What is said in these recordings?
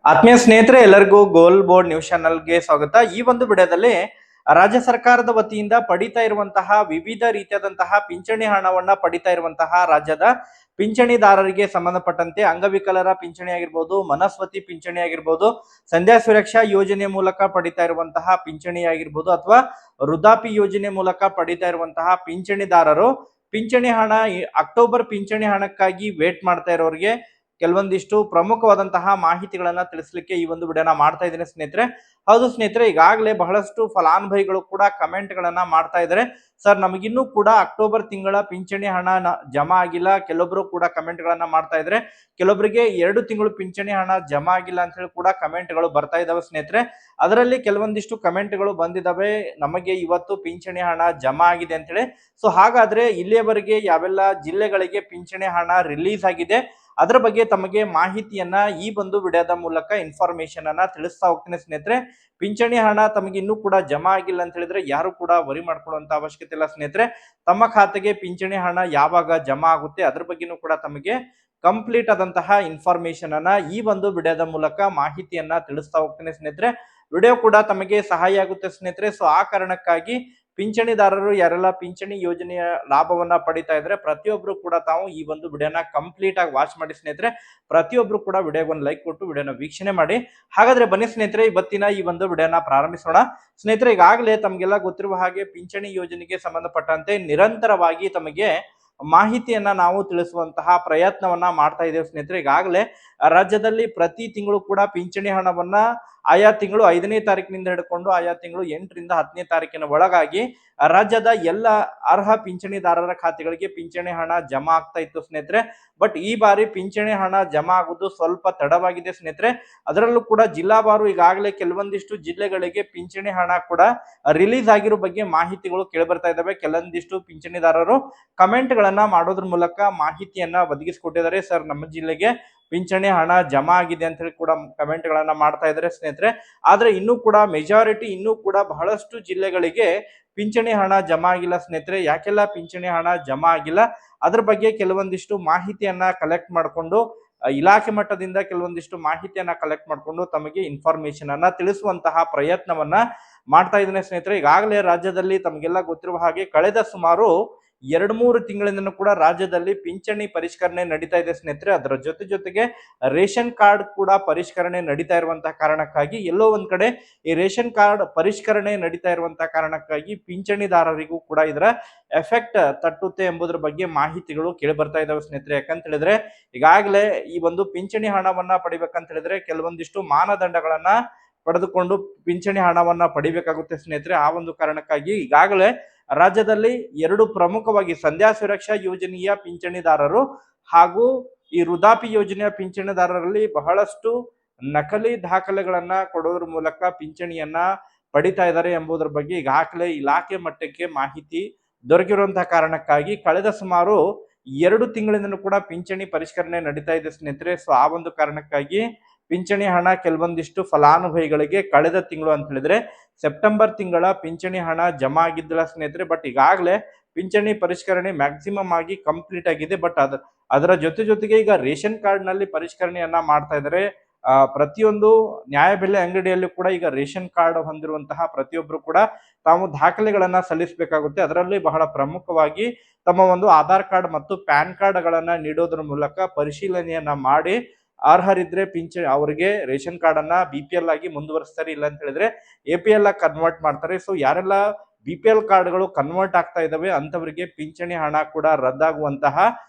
ಆತ್ಮೀಯ ಸ್ನೇಹಿತರೆ, ಎಲ್ಲರಿಗೂ ಗೋಲ್ ಬೋರ್ಡ್ ನ್ಯೂಸ್ ಚಾನಲ್ಗೆ ಸ್ವಾಗತ. ಈ ಒಂದು ವಿಡಿಯೋದಲ್ಲಿ ರಾಜ್ಯ ಸರ್ಕಾರದ ವತಿಯಿಂದ ಪಡಿತಾ ಇರುವಂತಹ ವಿವಿಧ ರೀತಿಯಾದಂತಹ ಪಿಂಚಣಿ ಹಣವನ್ನ ಪಡಿತಾ ಇರುವಂತಹ ರಾಜ್ಯದ ಪಿಂಚಣಿದಾರರಿಗೆ ಸಂಬಂಧಪಟ್ಟಂತೆ ಅಂಗವಿಕಲರ ಪಿಂಚಣಿ ಆಗಿರ್ಬೋದು, ಮನಸ್ವತಿ ಪಿಂಚಣಿ ಆಗಿರ್ಬೋದು, ಸಂಧ್ಯಾ ಸುರಕ್ಷಾ ಯೋಜನೆ ಮೂಲಕ ಪಡಿತಾ ಇರುವಂತಹ ಪಿಂಚಣಿ ಆಗಿರ್ಬೋದು, ಅಥವಾ ವೃದ್ಧಾಪಿ ಯೋಜನೆ ಮೂಲಕ ಪಡಿತಾ ಇರುವಂತಹ ಪಿಂಚಣಿದಾರರು ಪಿಂಚಣಿ ಹಣ ಅಕ್ಟೋಬರ್ ಪಿಂಚಣಿ ಹಣಕ್ಕಾಗಿ ವೇಟ್ ಮಾಡ್ತಾ ಇರೋರಿಗೆ ಕೆಲವೊಂದಿಷ್ಟು ಪ್ರಮುಖವಾದಂತಹ ಮಾಹಿತಿಗಳನ್ನ ತಿಳಿಸ್ಲಿಕ್ಕೆ ಈ ಒಂದು ವಿಡಿಯೋನ ಮಾಡ್ತಾ ಇದ್ದೀನಿ ಸ್ನೇಹಿತರೆ. ಹೌದು ಸ್ನೇಹಿತರೆ, ಈಗಾಗಲೇ ಬಹಳಷ್ಟು ಫಲಾನುಭವಿಗಳು ಕೂಡ ಕಮೆಂಟ್ ಗಳನ್ನ ಮಾಡ್ತಾ ಇದ್ದಾರೆ. ಸರ್, ನಮಗಿನ್ನೂ ಕೂಡ ಅಕ್ಟೋಬರ್ ತಿಂಗಳ ಪಿಂಚಣಿ ಹಣ ಜಮಾ ಆಗಿಲ್ಲ. ಕೆಲವೊಬ್ರು ಕೂಡ ಕಮೆಂಟ್ ಗಳನ್ನ ಮಾಡ್ತಾ ಇದ್ದಾರೆ. ಕೆಲವೊಬ್ಬರಿಗೆ 2 ತಿಂಗಳು ಪಿಂಚಣಿ ಹಣ ಜಮಾ ಆಗಿಲ್ಲ ಅಂತ ಹೇಳಿ ಕೂಡ ಕಮೆಂಟ್ ಗಳು ಬರ್ತಾ ಇದಾವೆ ಸ್ನೇಹಿತರೆ. ಅದರಲ್ಲಿ ಕೆಲವೊಂದಿಷ್ಟು ಕಮೆಂಟ್ ಗಳು ಬಂದಿದ್ದಾವೆ, ನಮಗೆ ಇವತ್ತು ಪಿಂಚಣಿ ಹಣ ಜಮಾ ಆಗಿದೆ ಅಂತ ಹೇಳಿ. ಸೊ ಹಾಗಾದ್ರೆ ಇಲ್ಲಿಯವರೆಗೆ ಯಾವೆಲ್ಲ ಜಿಲ್ಲೆಗಳಿಗೆ ಪಿಂಚಣಿ ಹಣ ರಿಲೀಸ್ ಆಗಿದೆ ಅದರ ಬಗ್ಗೆ ತಮಗೆ ಮಾಹಿತಿಯನ್ನ ಈ ಒಂದು ವಿಡಿಯೋದ ಮೂಲಕ ಇನ್ಫಾರ್ಮೇಶನ್ ಅನ್ನ ತಿಳಿಸ್ತಾ ಹೋಗ್ತೀನಿ ಸ್ನೇಹಿತರೆ. ಪಿಂಚಣಿ ಹಣ ತಮಗೆ ಇನ್ನೂ ಕೂಡ ಜಮಾ ಆಗಿಲ್ಲ ಅಂತ ಹೇಳಿದ್ರೆ ಯಾರು ಕೂಡ ವರಿ ಮಾಡ್ಕೊಳ್ಳುವಂತ ಅವಶ್ಯಕತೆ ಇಲ್ಲ ಸ್ನೇಹಿತರೆ. ತಮ್ಮ ಖಾತೆಗೆ ಪಿಂಚಣಿ ಹಣ ಯಾವಾಗ ಜಮಾ ಆಗುತ್ತೆ ಅದ್ರ ಬಗ್ಗೆನೂ ಕೂಡ ತಮಗೆ ಕಂಪ್ಲೀಟ್ ಆದಂತಹ ಇನ್ಫಾರ್ಮೇಶನ್ ಅನ್ನ ಈ ಒಂದು ವಿಡಿಯೋದ ಮೂಲಕ ಮಾಹಿತಿಯನ್ನ ತಿಳಿಸ್ತಾ ಹೋಗ್ತೀನಿ ಸ್ನೇಹಿತರೆ. ವಿಡಿಯೋ ಕೂಡ ತಮಗೆ ಸಹಾಯ ಆಗುತ್ತೆ ಸ್ನೇಹಿತರೆ. ಸೊ ಆ ಕಾರಣಕ್ಕಾಗಿ ಪಿಂಚಣಿದಾರರು ಯಾರೆಲ್ಲ ಪಿಂಚಣಿ ಯೋಜನೆಯ ಲಾಭವನ್ನ ಪಡಿತಾ ಇದ್ರೆ ಪ್ರತಿಯೊಬ್ರು ಕೂಡ ತಾವು ಈ ಒಂದು ವಿಡಿಯೋನ ಕಂಪ್ಲೀಟ್ ಆಗಿ ವಾಚ್ ಮಾಡಿ ಸ್ನೇಹಿತರೆ. ಪ್ರತಿಯೊಬ್ರು ಕೂಡ ವಿಡಿಯೋಗೆ ಒಂದು ಲೈಕ್ ಕೊಟ್ಟು ವಿಡಿಯೋನ ವೀಕ್ಷಣೆ ಮಾಡಿ. ಹಾಗಾದ್ರೆ ಬನ್ನಿ ಸ್ನೇಹಿತರೆ, ಇವತ್ತಿನ ಈ ಒಂದು ವಿಡಿಯೋನ ಪ್ರಾರಂಭಿಸೋಣ. ಸ್ನೇಹಿತರೆ, ಈಗಾಗಲೇ ತಮಗೆಲ್ಲ ಗೊತ್ತಿರುವ ಹಾಗೆ ಪಿಂಚಣಿ ಯೋಜನೆಗೆ ಸಂಬಂಧಪಟ್ಟಂತೆ ನಿರಂತರವಾಗಿ ತಮಗೆ ಮಾಹಿತಿಯನ್ನ ನಾವು ತಿಳಿಸುವಂತಹ ಪ್ರಯತ್ನವನ್ನ ಮಾಡ್ತಾ ಇದ್ದೇವೆ ಸ್ನೇಹಿತರೆ. ಈಗಾಗಲೇ ರಾಜ್ಯದಲ್ಲಿ ಪ್ರತಿ ತಿಂಗಳು ಕೂಡ ಪಿಂಚಣಿ ಹಣವನ್ನ ಆಯಾ ತಿಂಗಳು 5ನೇ ತಾರೀಕಿನಿಂದ ಹಿಡ್ಕೊಂಡು ಆಯಾ ತಿಂಗಳು 8ರಿಂದ 10ನೇ ತಾರೀಕಿನ ಒಳಗಾಗಿ ರಾಜ್ಯದ ಎಲ್ಲ ಅರ್ಹ ಪಿಂಚಣಿದಾರರ ಖಾತೆಗಳಿಗೆ ಪಿಂಚಣಿ ಹಣ ಜಮಾ ಆಗ್ತಾ ಇತ್ತು ಸ್ನೇಹಿತರೆ. ಬಟ್ ಈ ಬಾರಿ ಪಿಂಚಣಿ ಹಣ ಜಮಾ ಆಗುವುದು ಸ್ವಲ್ಪ ತಡವಾಗಿದೆ ಸ್ನೇಹಿತರೆ. ಅದರಲ್ಲೂ ಕೂಡ ಜಿಲ್ಲಾವಾರು ಈಗಾಗಲೇ ಕೆಲವೊಂದಿಷ್ಟು ಜಿಲ್ಲೆಗಳಿಗೆ ಪಿಂಚಣಿ ಹಣ ಕೂಡ ರಿಲೀಸ್ ಆಗಿರೋ ಬಗ್ಗೆ ಮಾಹಿತಿಗಳು ಕೇಳಿಬರ್ತಾ ಇದ್ದಾವೆ. ಕೆಲವೊಂದಿಷ್ಟು ಪಿಂಚಣಿದಾರರು ಕಮೆಂಟ್ ಗಳನ್ನ ಮಾಡೋದ್ರ ಮೂಲಕ ಮಾಹಿತಿಯನ್ನ ಒದಗಿಸಿಕೊಟ್ಟಿದ್ದಾರೆ. ಸರ್, ನಮ್ಮ ಜಿಲ್ಲೆಗೆ ಪಿಂಚಣಿ ಹಣ ಜಮಾ ಆಗಿದೆ ಅಂತ ಹೇಳಿ ಕೂಡ ಕಮೆಂಟ್ ಗಳನ್ನ ಮಾಡ್ತಾ ಇದ್ದಾರೆ ಸ್ನೇಹಿತರೆ. ಆದ್ರೆ ಇನ್ನೂ ಕೂಡ ಮೆಜಾರಿಟಿ ಇನ್ನೂ ಕೂಡ ಬಹಳಷ್ಟು ಜಿಲ್ಲೆಗಳಿಗೆ ಪಿಂಚಣಿ ಹಣ ಜಮಾ ಆಗಿಲ್ಲ ಸ್ನೇಹಿತರೆ. ಯಾಕೆಲ್ಲ ಪಿಂಚಣಿ ಹಣ ಜಮಾ ಆಗಿಲ್ಲ ಅದ್ರ ಬಗ್ಗೆ ಕೆಲವೊಂದಿಷ್ಟು ಮಾಹಿತಿಯನ್ನ ಕಲೆಕ್ಟ್ ಮಾಡಿಕೊಂಡು ಇಲಾಖೆ ಮಟ್ಟದಿಂದ ಕೆಲವೊಂದಿಷ್ಟು ಮಾಹಿತಿಯನ್ನ ಕಲೆಕ್ಟ್ ಮಾಡಿಕೊಂಡು ತಮಗೆ ಇನ್ಫಾರ್ಮೇಶನ್ ಅನ್ನ ತಿಳಿಸುವಂತಹ ಪ್ರಯತ್ನವನ್ನ ಮಾಡ್ತಾ ಇದ್ದೇನೆ ಸ್ನೇಹಿತರೆ. ಈಗಾಗಲೇ ರಾಜ್ಯದಲ್ಲಿ ತಮಗೆಲ್ಲ ಗೊತ್ತಿರುವ ಹಾಗೆ ಕಳೆದ ಸುಮಾರು 2-3 ತಿಂಗಳಿಂದ ಕೂಡ ರಾಜ್ಯದಲ್ಲಿ ಪಿಂಚಣಿ ಪರಿಷ್ಕರಣೆ ನಡೀತಾ ಇದೆ ಸ್ನೇಹಿತರೆ. ಅದರ ಜೊತೆಗೆ ರೇಷನ್ ಕಾರ್ಡ್ ಕೂಡ ಪರಿಷ್ಕರಣೆ ನಡೀತಾ ಇರುವಂತಹ ಕಾರಣಕ್ಕಾಗಿ ಎಲ್ಲೋ ಒಂದ್ ಕಡೆ ಈ ರೇಷನ್ ಕಾರ್ಡ್ ಪರಿಷ್ಕರಣೆ ನಡೀತಾ ಇರುವಂತಹ ಕಾರಣಕ್ಕಾಗಿ ಪಿಂಚಣಿದಾರರಿಗೂ ಕೂಡ ಇದರ ಎಫೆಕ್ಟ್ ತಟ್ಟುತ್ತೆ ಎಂಬುದರ ಬಗ್ಗೆ ಮಾಹಿತಿಗಳು ಕೇಳಿ ಬರ್ತಾ ಇದಾವೆ ಸ್ನೇಹಿತರೆ. ಯಾಕಂತ ಹೇಳಿದ್ರೆ ಈಗಾಗಲೇ ಈ ಒಂದು ಪಿಂಚಣಿ ಹಣವನ್ನ ಪಡಿಬೇಕಂತ ಹೇಳಿದ್ರೆ ಕೆಲವೊಂದಿಷ್ಟು ಮಾನದಂಡಗಳನ್ನ ಪಡೆದುಕೊಂಡು ಪಿಂಚಣಿ ಹಣವನ್ನ ಪಡಿಬೇಕಾಗುತ್ತೆ ಸ್ನೇಹಿತರೆ. ಆ ಒಂದು ಕಾರಣಕ್ಕಾಗಿ ಈಗಾಗಲೇ ರಾಜ್ಯದಲ್ಲಿ 2 ಪ್ರಮುಖವಾಗಿ ಸಂಧ್ಯಾ ಸುರಕ್ಷಾ ಯೋಜನೆಯ ಪಿಂಚಣಿದಾರರು ಹಾಗೂ ಈ ವೃದ್ಧಾಪಿ ಯೋಜನೆಯ ಪಿಂಚಣಿದಾರರಲ್ಲಿ ಬಹಳಷ್ಟು ನಕಲಿ ದಾಖಲೆಗಳನ್ನ ಕೊಡೋದ್ರ ಮೂಲಕ ಪಿಂಚಣಿಯನ್ನ ಪಡಿತಾ ಇದ್ದಾರೆ ಎಂಬುದರ ಬಗ್ಗೆ ಈಗಾಗಲೇ ಇಲಾಖೆ ಮಟ್ಟಕ್ಕೆ ಮಾಹಿತಿ ದೊರಕಿರುವಂತಹ ಕಾರಣಕ್ಕಾಗಿ ಕಳೆದ ಸುಮಾರು 2 ತಿಂಗಳಿಂದ ಕೂಡ ಪಿಂಚಣಿ ಪರಿಷ್ಕರಣೆ ನಡೀತಾ ಇದೆ ಸ್ನೇಹಿತರೆ. ಸೊ ಆ ಒಂದು ಕಾರಣಕ್ಕಾಗಿ ಪಿಂಚಣಿ ಹಣ ಕೆಲವೊಂದಿಷ್ಟು ಫಲಾನುಭವಿಗಳಿಗೆ ಕಳೆದ ತಿಂಗಳು ಅಂತ ಹೇಳಿದ್ರೆ ಸೆಪ್ಟೆಂಬರ್ ತಿಂಗಳ ಪಿಂಚಣಿ ಹಣ ಜಮಾ ಆಗಿದ್ದಿಲ್ಲ ಸ್ನೇಹಿತರೆ. ಬಟ್ ಈಗಾಗಲೇ ಪಿಂಚಣಿ ಪರಿಷ್ಕರಣೆ ಮ್ಯಾಕ್ಸಿಮಮ್ ಆಗಿ ಕಂಪ್ಲೀಟ್ ಆಗಿದೆ. ಬಟ್ ಅದರ ಜೊತೆಗೆ ಈಗ ರೇಷನ್ ಕಾರ್ಡ್ ನಲ್ಲಿ ಪರಿಷ್ಕರಣೆಯನ್ನ ಮಾಡ್ತಾ ಇದ್ದಾರೆ. ಪ್ರತಿಯೊಂದು ನ್ಯಾಯಬೆಲೆ ಅಂಗಡಿಯಲ್ಲೂ ಕೂಡ ಈಗ ರೇಷನ್ ಕಾರ್ಡ್ ಹೊಂದಿರುವಂತಹ ಪ್ರತಿಯೊಬ್ಬರು ಕೂಡ ತಾವು ದಾಖಲೆಗಳನ್ನ ಸಲ್ಲಿಸಬೇಕಾಗುತ್ತೆ. ಅದರಲ್ಲಿ ಬಹಳ ಪ್ರಮುಖವಾಗಿ ತಮ್ಮ ಒಂದು ಆಧಾರ್ ಕಾರ್ಡ್ ಮತ್ತು ಪ್ಯಾನ್ ಕಾರ್ಡ್ ಗಳನ್ನ ನೀಡೋದ್ರ ಮೂಲಕ ಪರಿಶೀಲನೆಯನ್ನ ಮಾಡಿ ಅರ್ಹರಿದ್ರೆ ಅವರಿಗೆ ರೇಷನ್ ಕಾರ್ಡ್ ಅನ್ನ BPL ಆಗಿ ಮುಂದುವರಿಸ್ತಾರೆ. ಇಲ್ಲ ಅಂತ ಹೇಳಿದ್ರೆ APL ಆಗಿ ಕನ್ವರ್ಟ್ ಮಾಡ್ತಾರೆ. ಸೊ ಯಾರೆಲ್ಲ BPL ಕಾರ್ಡ್ಗಳು ಕನ್ವರ್ಟ್ ಆಗ್ತಾ ಇದಾವೆ ಅಂತವರಿಗೆ ಪಿಂಚಣಿ ಹಣ ಕೂಡ ರದ್ದಾಗುವಂತಹ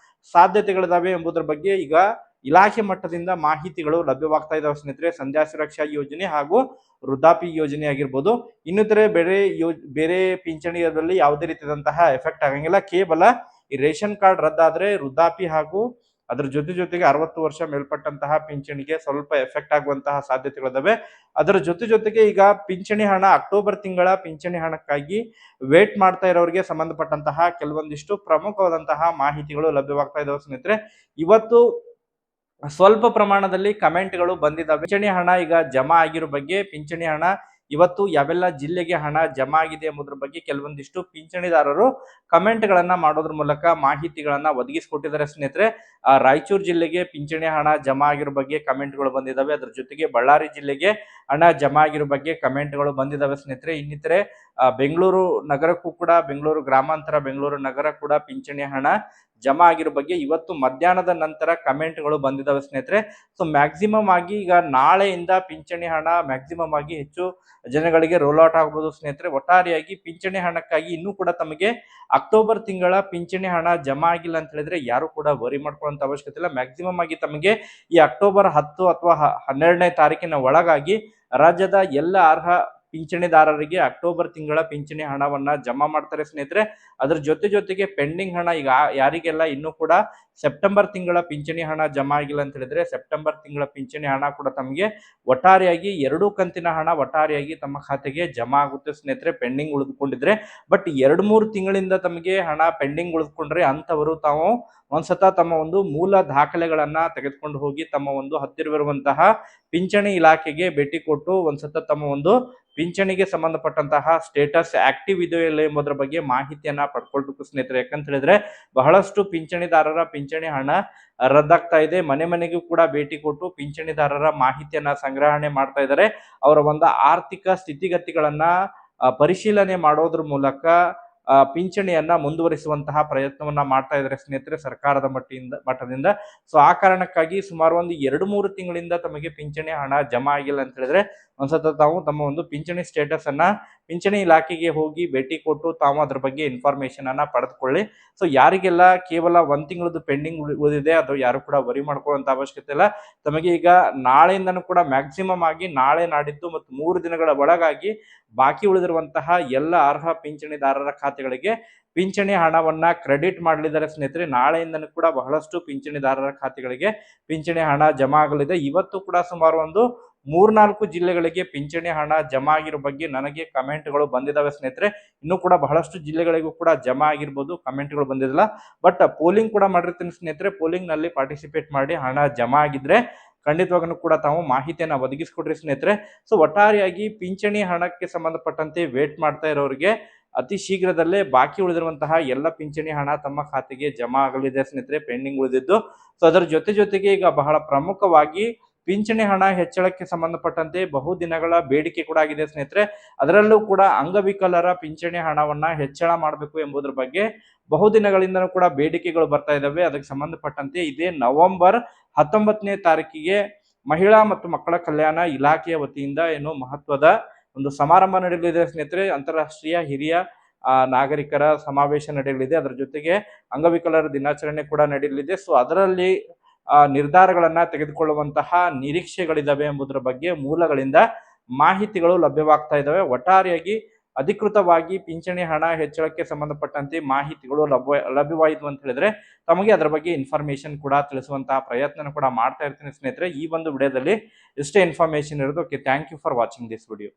ಸಾಧ್ಯತೆಗಳಿದಾವೆ ಎಂಬುದರ ಬಗ್ಗೆ ಈಗ ಇಲಾಖೆ ಮಟ್ಟದಿಂದ ಮಾಹಿತಿಗಳು ಲಭ್ಯವಾಗ್ತಾ ಇದಾವೆ ಸ್ನೇಹಿತರೆ. ಸಂಧ್ಯಾ ಸುರಕ್ಷಾ ಯೋಜನೆ ಹಾಗೂ ವೃದ್ಧಾಪಿ ಯೋಜನೆ ಆಗಿರ್ಬೋದು, ಇನ್ನಿತರೆ ಬೇರೆ ಪಿಂಚಣಿಯಲ್ಲಿ ಯಾವುದೇ ರೀತಿಯಾದಂತಹ ಎಫೆಕ್ಟ್ ಆಗಂಗಿಲ್ಲ. ಕೇವಲ ಈ ರೇಷನ್ ಕಾರ್ಡ್ ರದ್ದಾದ್ರೆ ವೃದ್ಧಾಪಿ ಹಾಗೂ ಅದರ ಜೊತೆಗೆ 60 ವರ್ಷ ಮೇಲ್ಪಟ್ಟಂತಹ ಪಿಂಚಣಿಗೆ ಸ್ವಲ್ಪ ಎಫೆಕ್ಟ್ ಆಗುವಂತಹ ಸಾಧ್ಯತೆಗಳಿದಾವೆ. ಅದರ ಜೊತೆಗೆ ಈಗ ಪಿಂಚಣಿ ಹಣ ಅಕ್ಟೋಬರ್ ತಿಂಗಳ ಪಿಂಚಣಿ ಹಣಕ್ಕಾಗಿ ವೇಟ್ ಮಾಡ್ತಾ ಇರೋರಿಗೆ ಸಂಬಂಧಪಟ್ಟಂತಹ ಕೆಲವೊಂದಿಷ್ಟು ಪ್ರಮುಖವಾದಂತಹ ಮಾಹಿತಿಗಳು ಲಭ್ಯವಾಗ್ತಾ ಇದಾವೆ ಸ್ನೇಹಿತರೆ. ಇವತ್ತು ಸ್ವಲ್ಪ ಪ್ರಮಾಣದಲ್ಲಿ ಕಮೆಂಟ್ಗಳು ಬಂದಿದ್ದಾವೆ. ಪಿಂಚಣಿ ಹಣ ಈಗ ಜಮಾ ಆಗಿರೋ ಬಗ್ಗೆ, ಪಿಂಚಣಿ ಹಣ ಇವತ್ತು ಯಾವೆಲ್ಲ ಜಿಲ್ಲೆಗೆ ಹಣ ಜಮಾ ಆಗಿದೆ ಎಂಬುದರ ಬಗ್ಗೆ ಕೆಲವೊಂದಿಷ್ಟು ಪಿಂಚಣಿದಾರರು ಕಮೆಂಟ್ ಗಳನ್ನ ಮಾಡೋದ್ರ ಮೂಲಕ ಮಾಹಿತಿಗಳನ್ನ ಒದಗಿಸಿಕೊಟ್ಟಿದ್ದಾರೆ ಸ್ನೇಹಿತರೆ. ರಾಯಚೂರು ಜಿಲ್ಲೆಗೆ ಪಿಂಚಣಿ ಹಣ ಜಮಾ ಆಗಿರೋ ಬಗ್ಗೆ ಕಮೆಂಟ್ಗಳು ಬಂದಿದ್ದಾವೆ. ಅದ್ರ ಜೊತೆಗೆ ಬಳ್ಳಾರಿ ಜಿಲ್ಲೆಗೆ ಹಣ ಜಮಾ ಆಗಿರೋ ಬಗ್ಗೆ ಕಮೆಂಟ್ಗಳು ಬಂದಿದ್ದಾವೆ ಸ್ನೇಹಿತರೆ. ಇನ್ನಿತರೆ ಬೆಂಗಳೂರು ನಗರಕ್ಕೂ ಕೂಡ, ಬೆಂಗಳೂರು ಗ್ರಾಮಾಂತರ, ಬೆಂಗಳೂರು ನಗರ ಕೂಡ ಪಿಂಚಣಿ ಹಣ ಜಮಾ ಆಗಿರೋ ಬಗ್ಗೆ ಇವತ್ತು ಮಧ್ಯಾಹ್ನದ ನಂತರ ಕಮೆಂಟ್ಗಳು ಬಂದಿದ್ದಾವೆ ಸ್ನೇಹಿತರೆ. ಸೊ ಮ್ಯಾಕ್ಸಿಮಮ್ ಆಗಿ ಈಗ ನಾಳೆಯಿಂದ ಪಿಂಚಣಿ ಹಣ ಮ್ಯಾಕ್ಸಿಮಮ್ ಆಗಿ ಹೆಚ್ಚು ಜನಗಳಿಗೆ ರೋಲ್ ಔಟ್ ಆಗಬಹುದು ಸ್ನೇಹಿತರೆ. ಒಟ್ಟಾರೆಯಾಗಿ ಪಿಂಚಣಿ ಹಣಕ್ಕಾಗಿ ಇನ್ನೂ ಕೂಡ ತಮಗೆ ಅಕ್ಟೋಬರ್ ತಿಂಗಳ ಪಿಂಚಣಿ ಹಣ ಜಮಾ ಆಗಿಲ್ಲ ಅಂತ ಹೇಳಿದ್ರೆ ಯಾರು ಕೂಡ ವರಿ ಮಾಡ್ಕೊಳ್ಳುವಂತ ಅವಶ್ಯಕತೆ ಇಲ್ಲ. ಮ್ಯಾಕ್ಸಿಮಮ್ ಆಗಿ ತಮಗೆ ಈ ಅಕ್ಟೋಬರ್ 10 ಅಥವಾ 12ನೇ ತಾರೀಕಿನ ಒಳಗಾಗಿ ರಾಜ್ಯದ ಎಲ್ಲ ಅರ್ಹ ಪಿಂಚಣಿದಾರರಿಗೆ ಅಕ್ಟೋಬರ್ ತಿಂಗಳ ಪಿಂಚಣಿ ಹಣವನ್ನ ಜಮಾ ಮಾಡ್ತಾರೆ ಸ್ನೇಹಿತರೆ. ಅದ್ರ ಜೊತೆಗೆ ಪೆಂಡಿಂಗ್ ಹಣ ಈಗ ಯಾರಿಗೆಲ್ಲ ಇನ್ನೂ ಕೂಡ ಸೆಪ್ಟೆಂಬರ್ ತಿಂಗಳ ಪಿಂಚಣಿ ಹಣ ಜಮಾ ಆಗಿಲ್ಲ ಅಂತ ಹೇಳಿದ್ರೆ ಸೆಪ್ಟೆಂಬರ್ ತಿಂಗಳ ಪಿಂಚಣಿ ಹಣ ಕೂಡ ತಮಗೆ ಒಟ್ಟಾರೆಯಾಗಿ 2 ಕಂತಿನ ಹಣ ಒಟ್ಟಾರೆಯಾಗಿ ತಮ್ಮ ಖಾತೆಗೆ ಜಮಾ ಆಗುತ್ತೆ ಸ್ನೇಹಿತರೆ, ಪೆಂಡಿಂಗ್ ಉಳಿದುಕೊಂಡಿದ್ರೆ. ಬಟ್ 2-3 ತಿಂಗಳಿಂದ ತಮಗೆ ಹಣ ಪೆಂಡಿಂಗ್ ಉಳಿದುಕೊಂಡ್ರೆ ಅಂತವರು ತಾವು ಒಂದ್ಸತ ತಮ್ಮ ಒಂದು ಮೂಲ ದಾಖಲೆಗಳನ್ನ ತೆಗೆದುಕೊಂಡು ಹೋಗಿ ತಮ್ಮ ಒಂದು ಹತ್ತಿರವಿರುವಂತಹ ಪಿಂಚಣಿ ಇಲಾಖೆಗೆ ಭೇಟಿ ಕೊಟ್ಟು ಒಂದ್ಸತ ತಮ್ಮ ಒಂದು ಪಿಂಚಣಿಗೆ ಸಂಬಂಧಪಟ್ಟಂತಹ ಸ್ಟೇಟಸ್ ಆಕ್ಟಿವ್ ಇದೆಯೋ ಇಲ್ಲ ಎಂಬುದರ ಬಗ್ಗೆ ಮಾಹಿತಿಯನ್ನ ಪಡ್ಕೊಳ್ಬೇಕು ಸ್ನೇಹಿತರೆ. ಯಾಕಂತ ಹೇಳಿದ್ರೆ ಬಹಳಷ್ಟು ಪಿಂಚಣಿದಾರರ ಪಿಂಚಣಿ ಹಣ ರದ್ದಾಗ್ತಾ ಇದೆ. ಮನೆ ಮನೆಗೂ ಕೂಡ ಭೇಟಿ ಕೊಟ್ಟು ಪಿಂಚಣಿದಾರರ ಮಾಹಿತಿಯನ್ನ ಸಂಗ್ರಹಣೆ ಮಾಡ್ತಾ ಇದ್ದಾರೆ. ಅವರ ಒಂದು ಆರ್ಥಿಕ ಸ್ಥಿತಿಗತಿಗಳನ್ನ ಪರಿಶೀಲನೆ ಮಾಡೋದ್ರ ಮೂಲಕ ಪಿಂಚಣಿಯನ್ನ ಮುಂದುವರಿಸುವಂತಹ ಪ್ರಯತ್ನವನ್ನ ಮಾಡ್ತಾ ಇದ್ದಾರೆ ಸ್ನೇಹಿತರೆ ಸರ್ಕಾರದ ಮಟ್ಟದಿಂದ. ಸೊ ಆ ಕಾರಣಕ್ಕಾಗಿ ಸುಮಾರು ಒಂದು 2-3 ತಿಂಗಳಿಂದ ತಮಗೆ ಪಿಂಚಣಿ ಹಣ ಜಮಾ ಆಗಿಲ್ಲ ಅಂತ ಹೇಳಿದ್ರೆ ಒಂದ್ಸತ ತಾವು ತಮ್ಮ ಒಂದು ಪಿಂಚಣಿ ಸ್ಟೇಟಸ್ ಅನ್ನ ಪಿಂಚಣಿ ಇಲಾಖೆಗೆ ಹೋಗಿ ಭೇಟಿ ಕೊಟ್ಟು ತಾವು ಅದ್ರ ಬಗ್ಗೆ ಇನ್ಫಾರ್ಮೇಶನ್ ಅನ್ನ ಪಡೆದುಕೊಳ್ಳಿ. ಸೊ ಯಾರಿಗೆಲ್ಲ ಕೇವಲ 1 ತಿಂಗಳದ್ದು ಪೆಂಡಿಂಗ್ ಉಳಿದಿದೆ ಅದು ಯಾರು ಕೂಡ ವರಿ ಮಾಡ್ಕೊಳ್ಳುವಂತ ಅವಶ್ಯಕತೆ ಇಲ್ಲ. ತಮಗೆ ಈಗ ನಾಳೆಯಿಂದನೂ ಕೂಡ ಮ್ಯಾಕ್ಸಿಮಮ್ ಆಗಿ ನಾಳೆ, ನಾಡಿದ್ದು ಮತ್ತು 3 ದಿನಗಳ ಒಳಗಾಗಿ ಬಾಕಿ ಉಳಿದಿರುವಂತಹ ಎಲ್ಲ ಅರ್ಹ ಪಿಂಚಣಿದಾರರ ಖಾತೆಗಳಿಗೆ ಪಿಂಚಣಿ ಹಣವನ್ನ ಕ್ರೆಡಿಟ್ ಮಾಡಲಿದ್ದಾರೆ ಸ್ನೇಹಿತರೆ. ನಾಳೆಯಿಂದನೂ ಕೂಡ ಬಹಳಷ್ಟು ಪಿಂಚಣಿದಾರರ ಖಾತೆಗಳಿಗೆ ಪಿಂಚಣಿ ಹಣ ಜಮಾ ಆಗಲಿದೆ. ಇವತ್ತು ಕೂಡ ಸುಮಾರು ಒಂದು 3-4 ಜಿಲ್ಲೆಗಳಿಗೆ ಪಿಂಚಣಿ ಹಣ ಜಮಾ ಆಗಿರೋ ಬಗ್ಗೆ ನನಗೆ ಕಮೆಂಟ್ಗಳು ಬಂದಿದ್ದಾವೆ ಸ್ನೇಹಿತರೆ. ಇನ್ನೂ ಕೂಡ ಬಹಳಷ್ಟು ಜಿಲ್ಲೆಗಳಿಗೂ ಕೂಡ ಜಮಾ ಆಗಿರ್ಬೋದು, ಕಮೆಂಟ್ಗಳು ಬಂದಿಲ್ಲ. ಬಟ್ ಪೋಲಿಂಗ್ ಕೂಡ ಮಾಡಿರ್ತೀನಿ ಸ್ನೇಹಿತರೆ. ಪೋಲಿಂಗ್ ನಲ್ಲಿ ಪಾರ್ಟಿಸಿಪೇಟ್ ಮಾಡಿ ಹಣ ಜಮಾ ಆಗಿದ್ರೆ ಖಂಡಿತವಾಗೂ ಕೂಡ ತಾವು ಮಾಹಿತಿಯನ್ನ ಒದಗಿಸಿಕೊಡ್ರಿ ಸ್ನೇಹಿತರೆ. ಸೊ ಒಟ್ಟಾರೆಯಾಗಿ ಪಿಂಚಣಿ ಹಣಕ್ಕೆ ಸಂಬಂಧಪಟ್ಟಂತೆ ವೇಟ್ ಮಾಡ್ತಾ ಇರೋರಿಗೆ ಅತಿ ಶೀಘ್ರದಲ್ಲೇ ಬಾಕಿ ಉಳಿದಿರುವಂತಹ ಎಲ್ಲ ಪಿಂಚಣಿ ಹಣ ತಮ್ಮ ಖಾತೆಗೆ ಜಮಾ ಆಗಲಿದೆ ಸ್ನೇಹಿತರೆ, ಪೆಂಡಿಂಗ್ ಉಳಿದಿದ್ದು. ಸೊ ಅದರ ಜೊತೆಗೆ ಈಗ ಬಹಳ ಪ್ರಮುಖವಾಗಿ ಪಿಂಚಣಿ ಹಣ ಹೆಚ್ಚಳಕ್ಕೆ ಸಂಬಂಧಪಟ್ಟಂತೆ ಬಹುದಿನಗಳ ಬೇಡಿಕೆ ಕೂಡ ಆಗಿದೆ ಸ್ನೇಹಿತರೆ. ಅದರಲ್ಲೂ ಕೂಡ ಅಂಗವಿಕಲರ ಪಿಂಚಣಿ ಹಣವನ್ನ ಹೆಚ್ಚಳ ಮಾಡಬೇಕು ಎಂಬುದರ ಬಗ್ಗೆ ಬಹುದಿನಗಳಿಂದನೂ ಕೂಡ ಬೇಡಿಕೆಗಳು ಬರ್ತಾ ಇದ್ದಾವೆ. ಅದಕ್ಕೆ ಸಂಬಂಧಪಟ್ಟಂತೆ ಇದೇ ನವೆಂಬರ್ 19ನೇ ತಾರೀಕಿಗೆ ಮಹಿಳಾ ಮತ್ತು ಮಕ್ಕಳ ಕಲ್ಯಾಣ ಇಲಾಖೆಯ ವತಿಯಿಂದ ಏನು ಮಹತ್ವದ ಒಂದು ಸಮಾರಂಭ ನಡೆಯಲಿದೆ ಸ್ನೇಹಿತರೆ. ಅಂತಾರಾಷ್ಟ್ರೀಯ ಹಿರಿಯ ನಾಗರಿಕರ ಸಮಾವೇಶ ನಡೆಯಲಿದೆ. ಅದರ ಜೊತೆಗೆ ಅಂಗವಿಕಲರ ದಿನಾಚರಣೆ ಕೂಡ ನಡೆಯಲಿದೆ. ಸೊ ಅದರಲ್ಲಿ ನಿರ್ಧಾರಗಳನ್ನ ತೆಗೆದುಕೊಳ್ಳುವಂತಹ ನಿರೀಕ್ಷೆಗಳಿದಾವೆ ಎಂಬುದರ ಬಗ್ಗೆ ಮೂಲಗಳಿಂದ ಮಾಹಿತಿಗಳು ಲಭ್ಯವಾಗ್ತಾ ಇದ್ದಾವೆ. ಒಟ್ಟಾರೆಯಾಗಿ ಅಧಿಕೃತವಾಗಿ ಪಿಂಚಣಿ ಹಣ ಹೆಚ್ಚಳಕ್ಕೆ ಸಂಬಂಧಪಟ್ಟಂತೆ ಮಾಹಿತಿಗಳು ಲಭ್ಯವಾಯಿತು ಅಂತ ಹೇಳಿದ್ರೆ ತಮಗೆ ಅದರ ಬಗ್ಗೆ ಇನ್ಫಾರ್ಮೇಶನ್ ಕೂಡ ತಿಳಿಸುವಂತಹ ಪ್ರಯತ್ನ ಕೂಡ ಮಾಡ್ತಾ ಇರ್ತೀನಿ ಸ್ನೇಹಿತರೆ. ಈ ಒಂದು ವಿಡಿಯೋದಲ್ಲಿ ಇಷ್ಟೇ ಇನ್ಫಾರ್ಮೇಶನ್ ಇರೋದು. Okay, thank you for watching this video.